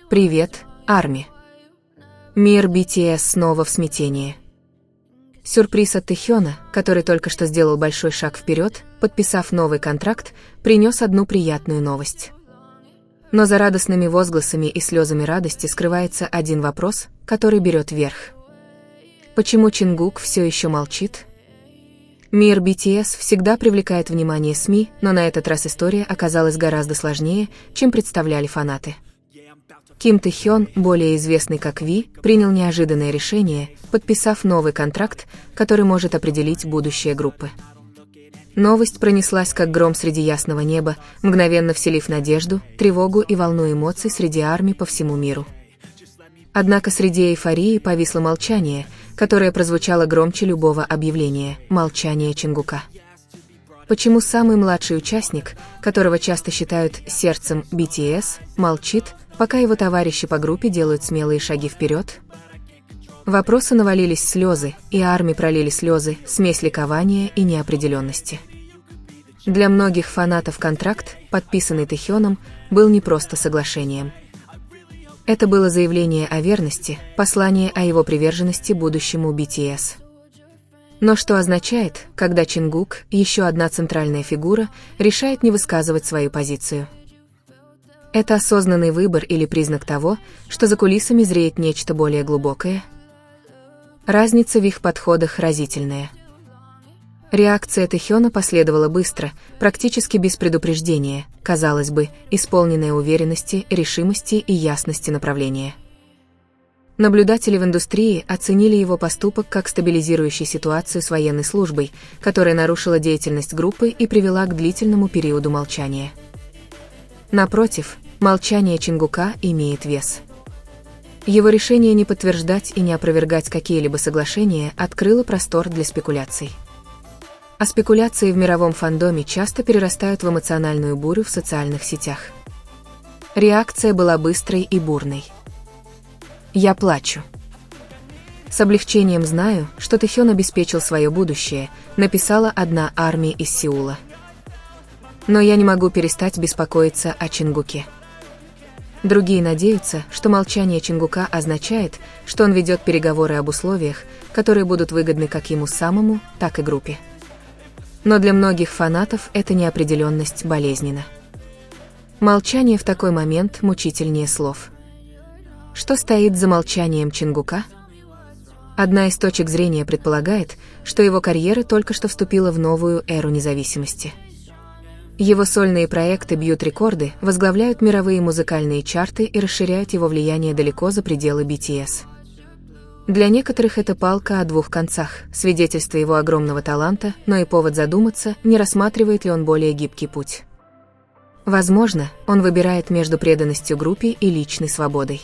Привет, ARMY. Мир BTS снова в смятении. Сюрприз от Тэхёна, который только что сделал большой шаг вперед, подписав новый контракт, принес одну приятную новость. Но за радостными возгласами и слезами радости скрывается один вопрос, который берет верх. Почему Чингук все еще молчит? Мир BTS всегда привлекает внимание СМИ, но на этот раз история оказалась гораздо сложнее, чем представляли фанаты. Ким Тэхён, более известный как Ви, принял неожиданное решение, подписав новый контракт, который может определить будущее группы. Новость пронеслась как гром среди ясного неба, мгновенно вселив надежду, тревогу и волну эмоций среди ARMY по всему миру. Однако среди эйфории повисло молчание, которое прозвучало громче любого объявления – молчание Чингука. Почему самый младший участник, которого часто считают сердцем BTS, молчит, пока его товарищи по группе делают смелые шаги вперед? Вопросы навалились слезы, и ARMY пролили слезы, смесь ликования и неопределенности. Для многих фанатов контракт, подписанный Тэхёном, был не просто соглашением. Это было заявление о верности, послание о его приверженности будущему BTS. Но что означает, когда Чингук, еще одна центральная фигура, решает не высказывать свою позицию? Это осознанный выбор или признак того, что за кулисами зреет нечто более глубокое? Разница в их подходах разительная. Реакция Тэхёна последовала быстро, практически без предупреждения, казалось бы, исполненная уверенности, решимости и ясности направления. Наблюдатели в индустрии оценили его поступок как стабилизирующий ситуацию с военной службой, которая нарушила деятельность группы и привела к длительному периоду молчания. Напротив, молчание Чингука имеет вес. Его решение не подтверждать и не опровергать какие-либо соглашения открыло простор для спекуляций. А спекуляции в мировом фандоме часто перерастают в эмоциональную бурю в социальных сетях. Реакция была быстрой и бурной. «Я плачу. С облегчением знаю, что Тэхён обеспечил свое будущее», написала одна ARMY из Сеула. «Но я не могу перестать беспокоиться о Чингуке». Другие надеются, что молчание Чингука означает, что он ведет переговоры об условиях, которые будут выгодны как ему самому, так и группе. Но для многих фанатов эта неопределенность болезненна. Молчание в такой момент мучительнее слов. Что стоит за молчанием Чингука? Одна из точек зрения предполагает, что его карьера только что вступила в новую эру независимости. Его сольные проекты бьют рекорды, возглавляют мировые музыкальные чарты и расширяют его влияние далеко за пределы BTS. Для некоторых это палка о двух концах, свидетельство его огромного таланта, но и повод задуматься, не рассматривает ли он более гибкий путь. Возможно, он выбирает между преданностью группе и личной свободой.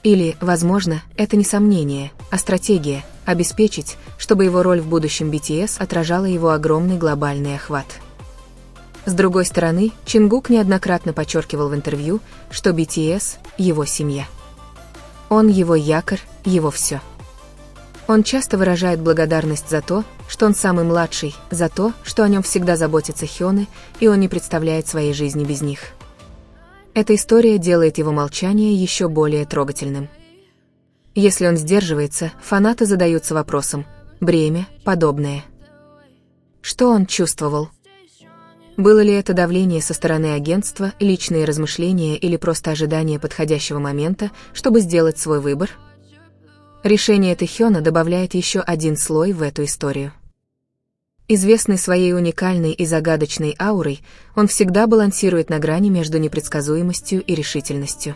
Или, возможно, это не сомнение, а стратегия – обеспечить, чтобы его роль в будущем BTS отражала его огромный глобальный охват. С другой стороны, Чингук неоднократно подчеркивал в интервью, что BTS – его семья. Он его якорь, его все. Он часто выражает благодарность за то, что он самый младший, за то, что о нем всегда заботятся Хёны, и он не представляет своей жизни без них. Эта история делает его молчание еще более трогательным. Если он сдерживается, фанаты задаются вопросом: бремя, подобное. Что он чувствовал? Было ли это давление со стороны агентства, личные размышления или просто ожидание подходящего момента, чтобы сделать свой выбор? Решение Тэхёна добавляет еще один слой в эту историю. Известный своей уникальной и загадочной аурой, он всегда балансирует на грани между непредсказуемостью и решительностью.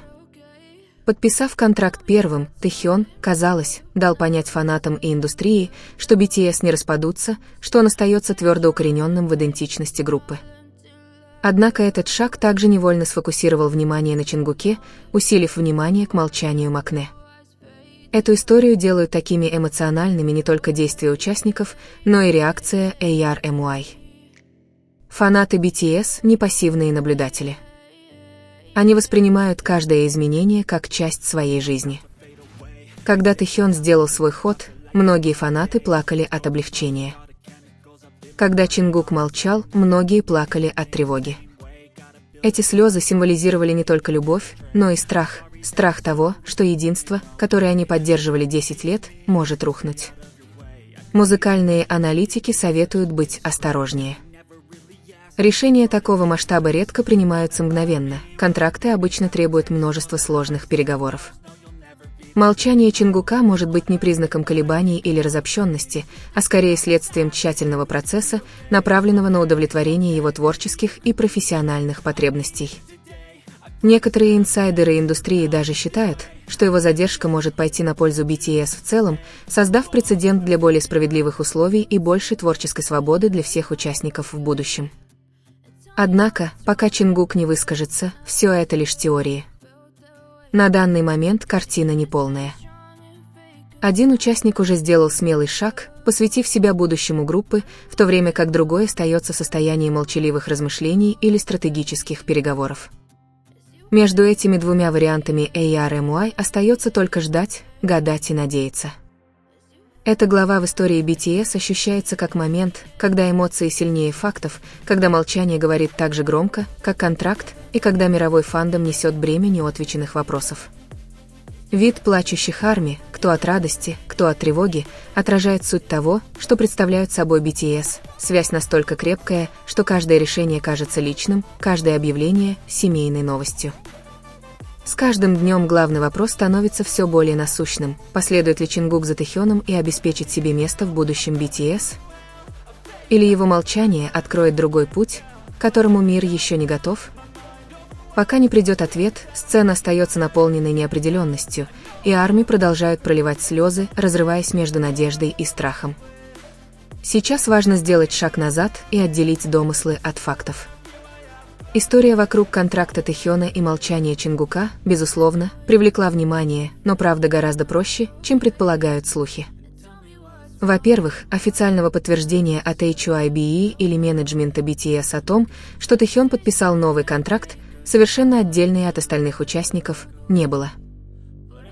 Подписав контракт первым, Тэхён, казалось, дал понять фанатам и индустрии, что BTS не распадутся, что он остается твердо укорененным в идентичности группы. Однако этот шаг также невольно сфокусировал внимание на Чингуке, усилив внимание к молчанию Макне. Эту историю делают такими эмоциональными не только действия участников, но и реакция ARMY. Фанаты BTS – не пассивные наблюдатели. Они воспринимают каждое изменение как часть своей жизни. Когда Тэхён сделал свой ход, многие фанаты плакали от облегчения. Когда Чингук молчал, многие плакали от тревоги. Эти слезы символизировали не только любовь, но и страх. Страх того, что единство, которое они поддерживали 10 лет, может рухнуть. Музыкальные аналитики советуют быть осторожнее. Решения такого масштаба редко принимаются мгновенно, контракты обычно требуют множества сложных переговоров. Молчание Чингука может быть не признаком колебаний или разобщенности, а скорее следствием тщательного процесса, направленного на удовлетворение его творческих и профессиональных потребностей. Некоторые инсайдеры индустрии даже считают, что его задержка может пойти на пользу BTS в целом, создав прецедент для более справедливых условий и большей творческой свободы для всех участников в будущем. Однако, пока Чингук не выскажется, все это лишь теории. На данный момент картина неполная. Один участник уже сделал смелый шаг, посвятив себя будущему группы, в то время как другой остается в состоянии молчаливых размышлений или стратегических переговоров. Между этими двумя вариантами ARMY остается только ждать, гадать и надеяться. Эта глава в истории BTS ощущается как момент, когда эмоции сильнее фактов, когда молчание говорит так же громко, как контракт, и когда мировой фандом несет бремя неотвеченных вопросов. Вид плачущих ARMY, кто от радости, кто от тревоги, отражает суть того, что представляют собой BTS. Связь настолько крепкая, что каждое решение кажется личным, каждое объявление – семейной новостью. С каждым днем главный вопрос становится все более насущным: последует ли Чингук за Тэхёном и обеспечит себе место в будущем BTS? Или его молчание откроет другой путь, к которому мир еще не готов? Пока не придет ответ, сцена остается наполненной неопределенностью, и ARMY продолжают проливать слезы, разрываясь между надеждой и страхом. Сейчас важно сделать шаг назад и отделить домыслы от фактов. История вокруг контракта Тэхёна и молчания Чингука, безусловно, привлекла внимание, но правда гораздо проще, чем предполагают слухи. Во-первых, официального подтверждения от HYBE или менеджмента BTS о том, что Тэхён подписал новый контракт, совершенно отдельный от остальных участников, не было.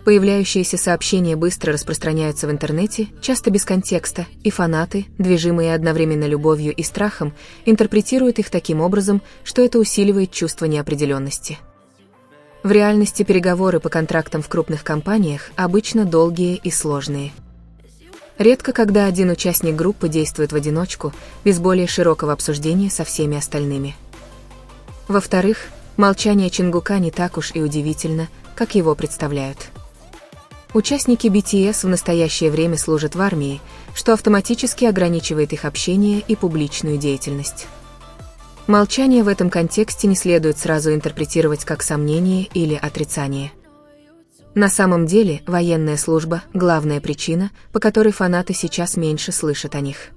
Появляющиеся сообщения быстро распространяются в интернете, часто без контекста, и фанаты, движимые одновременно любовью и страхом, интерпретируют их таким образом, что это усиливает чувство неопределенности. В реальности переговоры по контрактам в крупных компаниях обычно долгие и сложные. Редко когда один участник группы действует в одиночку, без более широкого обсуждения со всеми остальными. Во-вторых, молчание Чингука не так уж и удивительно, как его представляют. Участники BTS в настоящее время служат в армии, что автоматически ограничивает их общение и публичную деятельность. Молчание в этом контексте не следует сразу интерпретировать как сомнение или отрицание. На самом деле, военная служба – главная причина, по которой фанаты сейчас меньше слышат о них.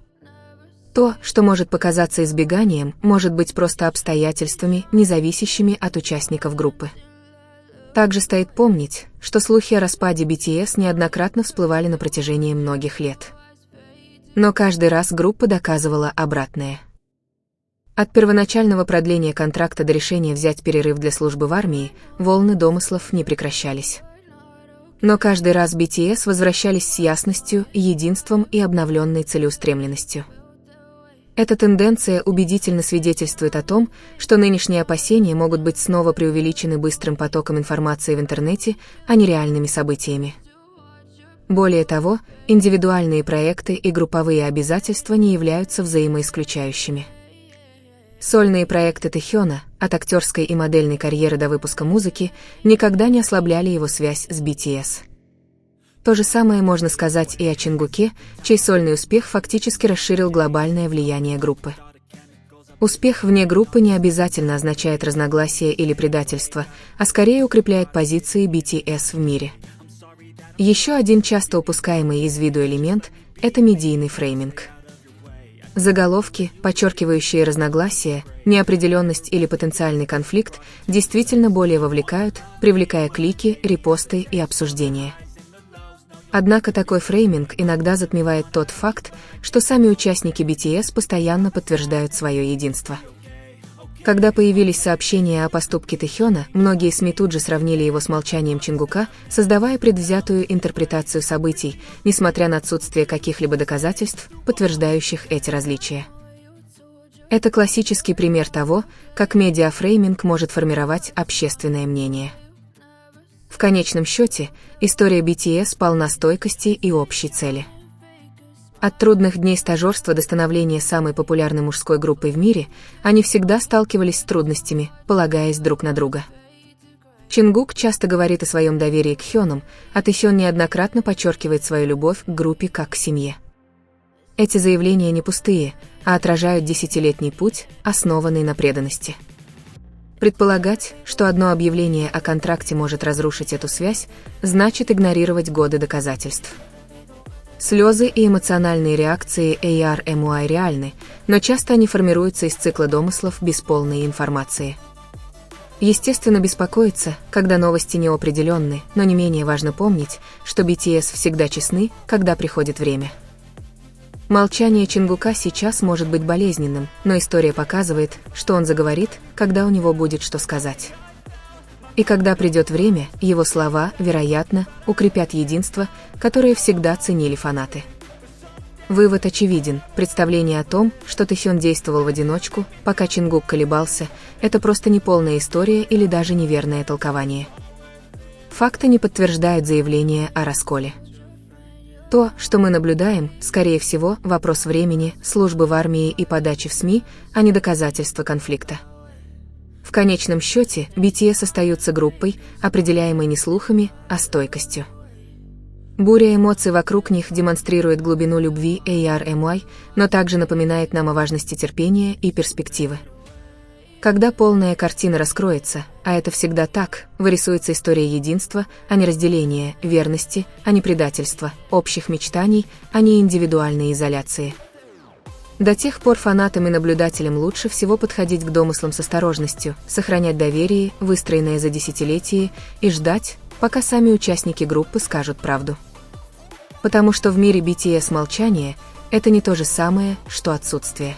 То, что может показаться избеганием, может быть просто обстоятельствами, не зависящими от участников группы. Также стоит помнить, что слухи о распаде BTS неоднократно всплывали на протяжении многих лет. Но каждый раз группа доказывала обратное. От первоначального продления контракта до решения взять перерыв для службы в армии, волны домыслов не прекращались. Но каждый раз BTS возвращались с ясностью, единством и обновленной целеустремленностью. Эта тенденция убедительно свидетельствует о том, что нынешние опасения могут быть снова преувеличены быстрым потоком информации в интернете, а не реальными событиями. Более того, индивидуальные проекты и групповые обязательства не являются взаимоисключающими. Сольные проекты Тэхёна, от актерской и модельной карьеры до выпуска музыки, никогда не ослабляли его связь с BTS. То же самое можно сказать и о Чингуке, чей сольный успех фактически расширил глобальное влияние группы. Успех вне группы не обязательно означает разногласие или предательство, а скорее укрепляет позиции BTS в мире. Еще один часто упускаемый из виду элемент – это медийный фрейминг. Заголовки, подчеркивающие разногласия, неопределенность или потенциальный конфликт, действительно более вовлекают, привлекая клики, репосты и обсуждения. Однако такой фрейминг иногда затмевает тот факт, что сами участники BTS постоянно подтверждают свое единство. Когда появились сообщения о поступке Тэхёна, многие СМИ тут же сравнили его с молчанием Чингука, создавая предвзятую интерпретацию событий, несмотря на отсутствие каких-либо доказательств, подтверждающих эти различия. Это классический пример того, как медиафрейминг может формировать общественное мнение. В конечном счете, история BTS полна стойкости и общей цели. От трудных дней стажерства до становления самой популярной мужской группой в мире, они всегда сталкивались с трудностями, полагаясь друг на друга. Чингук часто говорит о своем доверии к Хёнам, а Тэхён неоднократно подчеркивает свою любовь к группе как к семье. Эти заявления не пустые, а отражают десятилетний путь, основанный на преданности. Предполагать, что одно объявление о контракте может разрушить эту связь, значит игнорировать годы доказательств. Слезы и эмоциональные реакции ARMY реальны, но часто они формируются из цикла домыслов без полной информации. Естественно, беспокоиться, когда новости неопределенны, но не менее важно помнить, что BTS всегда честны, когда приходит время. Молчание Чингука сейчас может быть болезненным, но история показывает, что он заговорит, когда у него будет что сказать. И когда придет время, его слова, вероятно, укрепят единство, которое всегда ценили фанаты. Вывод очевиден: представление о том, что Тэхён действовал в одиночку, пока Чингук колебался, это просто неполная история или даже неверное толкование. Факты не подтверждают заявление о расколе. То, что мы наблюдаем, скорее всего, вопрос времени, службы в армии и подачи в СМИ, а не доказательства конфликта. В конечном счете, BTS остаются группой, определяемой не слухами, а стойкостью. Буря эмоций вокруг них демонстрирует глубину любви ARMY, но также напоминает нам о важности терпения и перспективы. Когда полная картина раскроется, а это всегда так, вырисуется история единства, а не разделения, верности, а не предательства, общих мечтаний, а не индивидуальной изоляции. До тех пор фанатам и наблюдателям лучше всего подходить к домыслам с осторожностью, сохранять доверие, выстроенное за десятилетия, и ждать, пока сами участники группы скажут правду. Потому что в мире BTS молчание – это не то же самое, что отсутствие.